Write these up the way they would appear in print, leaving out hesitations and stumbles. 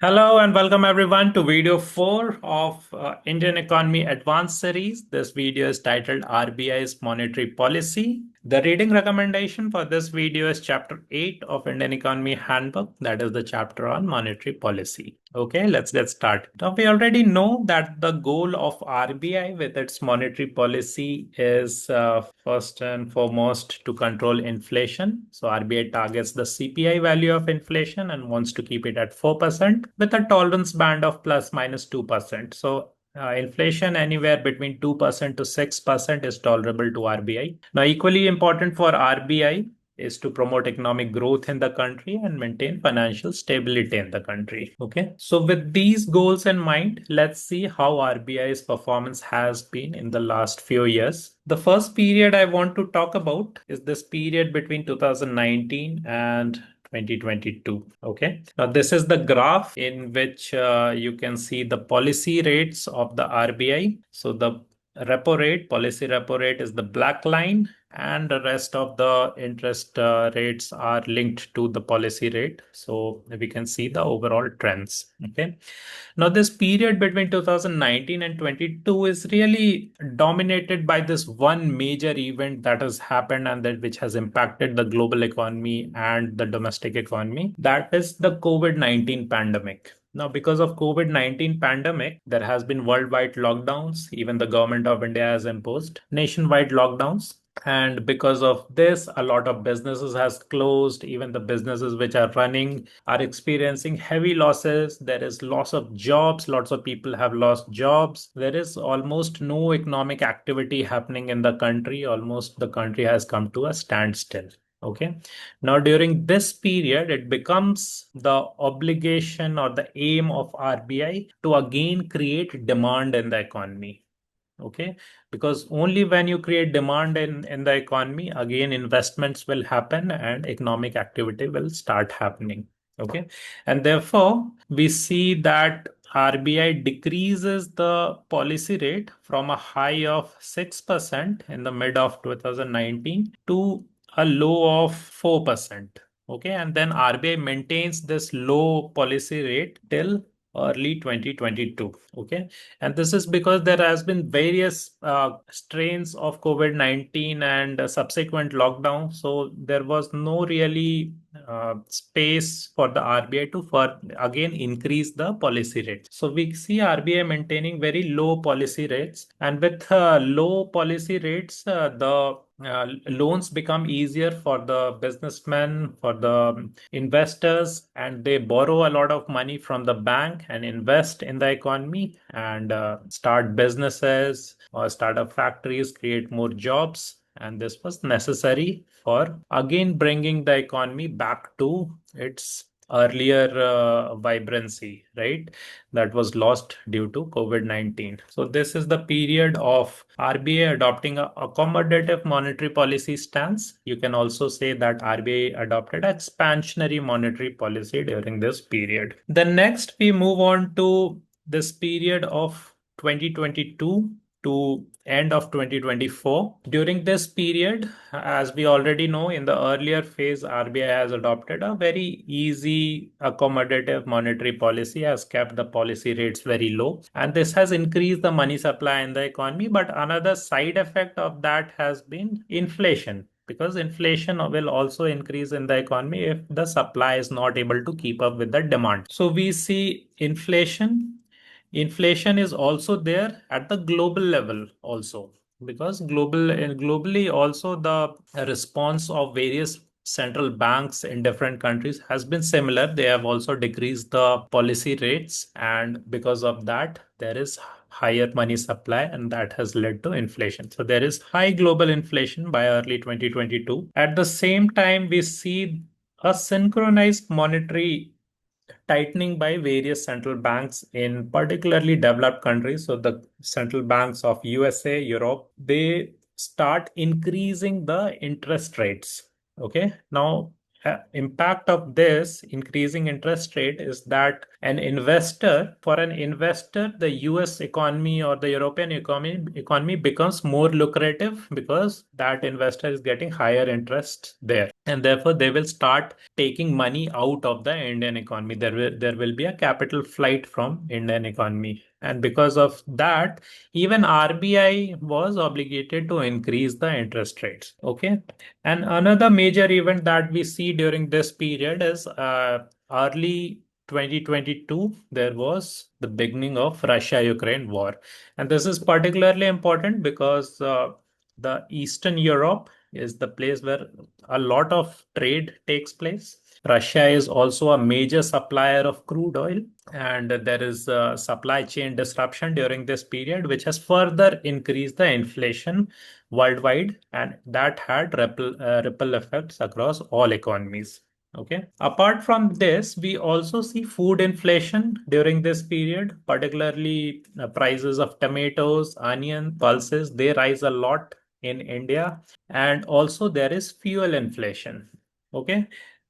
Hello and welcome everyone to video 4 of Indian Economy Advanced series. This video is titled RBI's Monetary Policy. The reading recommendation for this video is chapter 8 of Indian Economy Handbook, that is the chapter on monetary policy. Okay, let's get started. Now we already know that the goal of RBI with its monetary policy is first and foremost to control inflation. So RBI targets the CPI value of inflation and wants to keep it at 4% with a tolerance band of plus minus 2%. So inflation anywhere between 2% to 6% is tolerable to RBI. Now, equally important for RBI is to promote economic growth in the country and maintain financial stability in the country. Okay. So with these goals in mind, let's see how RBI's performance has been in the last few years. The first period I want to talk about is this period between 2019 and 2022. Okay. Now, this is the graph in which you can see the policy rates of the RBI. So the repo rate, policy repo rate is the black line, and the rest of the interest rates are linked to the policy rate. So we can see the overall trends. Okay. Now, this period between 2019 and 22 is really dominated by this one major event that has happened and that which has impacted the global economy and the domestic economy. That is the COVID-19 pandemic. Now, because of COVID-19 pandemic, there has been worldwide lockdowns. Even the government of India has imposed nationwide lockdowns. And because of this, a lot of businesses has closed. Even the businesses which are running are experiencing heavy losses. There is loss of jobs. Lots of people have lost jobs. There is almost no economic activity happening in the country. Almost the country has come to a standstill. Okay. Now, during this period, it becomes the obligation or the aim of RBI to again create demand in the economy. Okay, because only when you create demand in the economy, again investments will happen and economic activity will start happening. Okay, and therefore we see that RBI decreases the policy rate from a high of 6% in the mid of 2019 to a low of 4%. Okay, and then RBI maintains this low policy rate till early 2022. Okay, and this is because there has been various strains of COVID-19 and subsequent lockdown. So there was no really space for the RBI to again increase the policy rate. So we see RBI maintaining very low policy rates, and with low policy rates, the loans become easier for the businessmen, for the investors, and they borrow a lot of money from the bank and invest in the economy and start businesses or start up factories, create more jobs. And this was necessary for again bringing the economy back to its earlier vibrancy, right? That was lost due to COVID-19. So this is the period of RBA adopting a accommodative monetary policy stance. You can also say that RBA adopted expansionary monetary policy during this period. Then next we move on to this period of 2022 to end of 2024. During this period, as we already know, in the earlier phase, RBI has adopted a very easy accommodative monetary policy, has kept the policy rates very low, and this has increased the money supply in the economy. But another side effect of that has been inflation, because inflation will also increase in the economy if the supply is not able to keep up with the demand. So we see inflation is also there at the global level also, because globally also the response of various central banks in different countries has been similar. They have also decreased the policy rates, and because of that there is higher money supply, and that has led to inflation. So there is high global inflation by early 2022. At the same time, we see a synchronized monetary tightening by various central banks in particularly developed countries. So the central banks of USA, Europe, they start increasing the interest rates. Okay. Now, impact of this increasing interest rate is that for an investor, the US economy or the European economy becomes more lucrative because that investor is getting higher interest there. And therefore, they will start taking money out of the Indian economy. There will be a capital flight from Indian economy. And because of that, even RBI was obligated to increase the interest rates. Okay. And another major event that we see during this period is early 2022, there was the beginning of Russia-Ukraine war. And this is particularly important because the Eastern Europe is the place where a lot of trade takes place. Russia is also a major supplier of crude oil, and there is a supply chain disruption during this period, which has further increased the inflation worldwide, and that had ripple effects across all economies. Okay. Apart from this, we also see food inflation during this period, particularly prices of tomatoes, onion, pulses. They rise a lot in India, and also there is fuel inflation. Okay.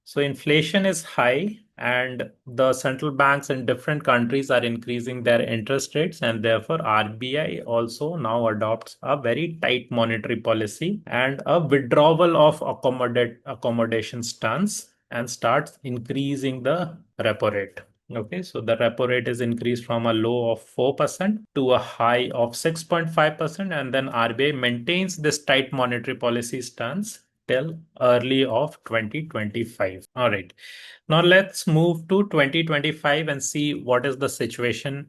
So inflation is high, and the central banks in different countries are increasing their interest rates, and therefore RBI also now adopts a very tight monetary policy and a withdrawal of accommodation stance and starts increasing the repo rate. Okay, so the repo rate is increased from a low of 4% to a high of 6.5%, and then RBI maintains this tight monetary policy stance till early of 2025. All right. Now let's move to 2025 and see what is the situation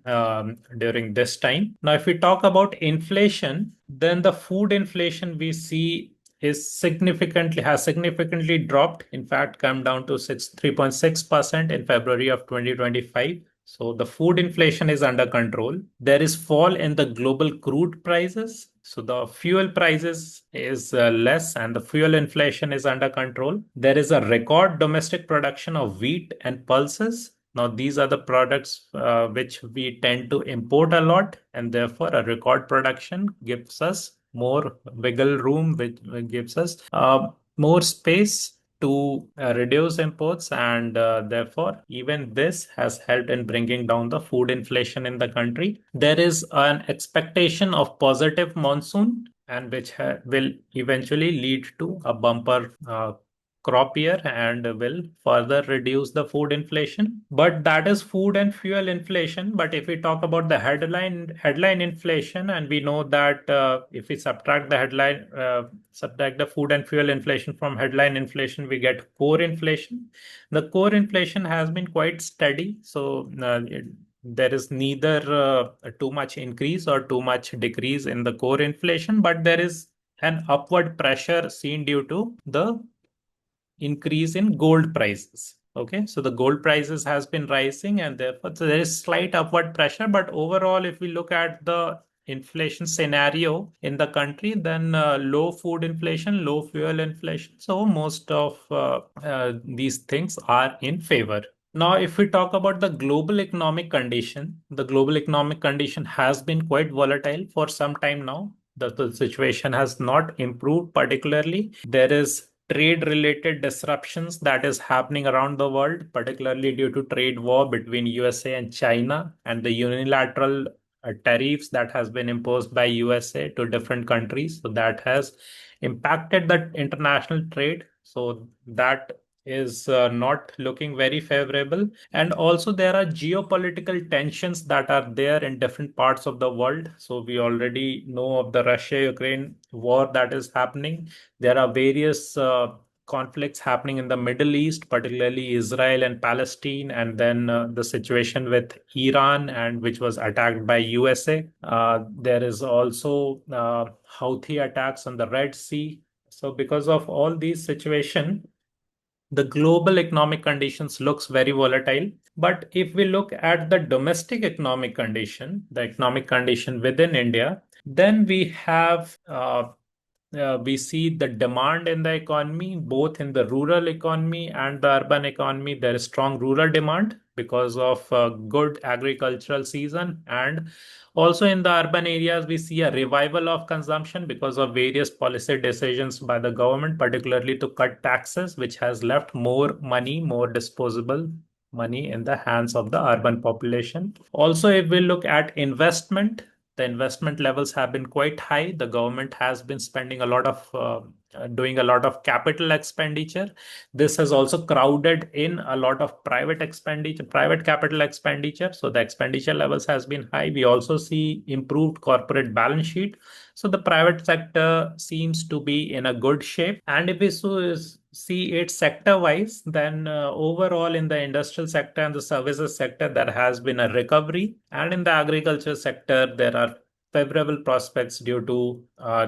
during this time. Now, if we talk about inflation, then the food inflation we see has significantly dropped. In fact, come down to 3.6% in February of 2025. So the food inflation is under control. There is fall in the global crude prices. So the fuel prices is less, and the fuel inflation is under control. There is a record domestic production of wheat and pulses. Now, these are the products which we tend to import a lot, and therefore a record production gives us more wiggle room, which gives us more space to reduce imports, and therefore even this has helped in bringing down the food inflation in the country. There is an expectation of positive monsoon, and which will eventually lead to a bumper crop year and will further reduce the food inflation. But that is food and fuel inflation. But if we talk about the headline inflation, and we know that if we subtract the food and fuel inflation from headline inflation, we get core inflation. The core inflation has been quite steady. So there is neither too much increase or too much decrease in the core inflation, but there is an upward pressure seen due to the increase in gold prices. Okay, so the gold prices has been rising, and therefore so there is slight upward pressure. But overall, if we look at the inflation scenario in the country, then low food inflation, low fuel inflation. So most of these things are in favor. Now, if we talk about the global economic condition, the global economic condition has been quite volatile for some time now. The situation has not improved particularly. There is trade related disruptions that is happening around the world, particularly due to trade war between USA and China, and the unilateral tariffs that has been imposed by USA to different countries. So that has impacted the international trade. So that is not looking very favorable. And also there are geopolitical tensions that are there in different parts of the world. So we already know of the Russia-Ukraine war that is happening. There are various conflicts happening in the Middle East, particularly Israel and Palestine, and then the situation with Iran, and which was attacked by USA. There is also Houthi attacks on the Red Sea. So because of all these situations, the global economic conditions looks very volatile. But if we look at the domestic economic condition, the economic condition within India, then we have we see the demand in the economy, both in the rural economy and the urban economy. There is strong rural demand because of a good agricultural season. And also in the urban areas, we see a revival of consumption because of various policy decisions by the government, particularly to cut taxes, which has left more money, more disposable money in the hands of the urban population. Also, if we look at investment, the investment levels have been quite high. The government has been spending a lot of doing a lot of capital expenditure. This has also crowded in a lot of private expenditure, private capital expenditure. So the expenditure levels has been high. We also see improved corporate balance sheet. So the private sector seems to be in a good shape. And if we see it sector wise, then overall in the industrial sector and the services sector, there has been a recovery. And in the agriculture sector, there are favorable prospects due to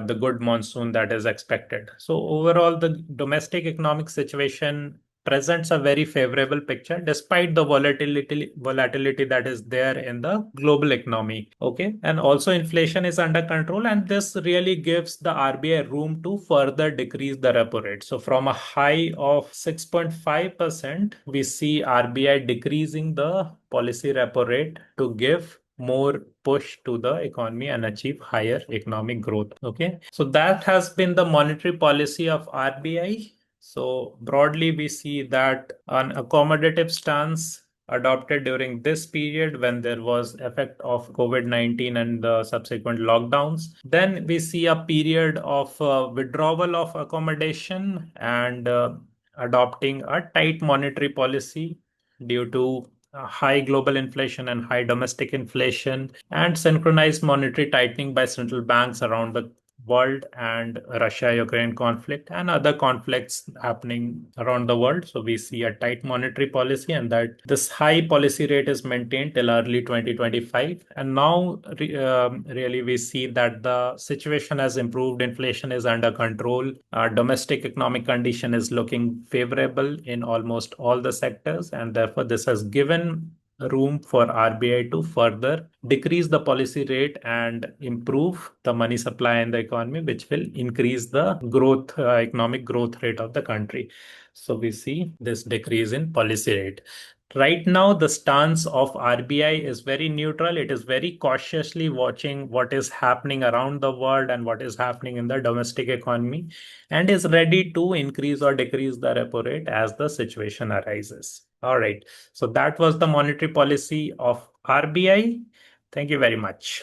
the good monsoon that is expected. So overall, the domestic economic situation presents a very favorable picture despite the volatility that is there in the global economy. Okay, and also inflation is under control, and this really gives the RBI room to further decrease the repo rate. So from a high of 6.5%, we see RBI decreasing the policy repo rate to give more push to the economy and achieve higher economic growth. Okay, so that has been the monetary policy of RBI. So broadly, we see that an accommodative stance adopted during this period when there was effect of COVID-19 and the subsequent lockdowns. Then we see a period of withdrawal of accommodation and adopting a tight monetary policy due to high global inflation and high domestic inflation and synchronized monetary tightening by central banks around the world and Russia-Ukraine conflict and other conflicts happening around the world. So we see a tight monetary policy and that this high policy rate is maintained till early 2025. And now really we see that the situation has improved. Inflation is under control. Our domestic economic condition is looking favorable in almost all the sectors. And therefore, this has given room for RBI to further decrease the policy rate and improve the money supply in the economy, which will increase the growth, economic growth rate of the country. So we see this decrease in policy rate. Right now, the stance of RBI is very neutral. It is very cautiously watching what is happening around the world and what is happening in the domestic economy and is ready to increase or decrease the repo rate as the situation arises. All right. So that was the monetary policy of RBI. Thank you very much.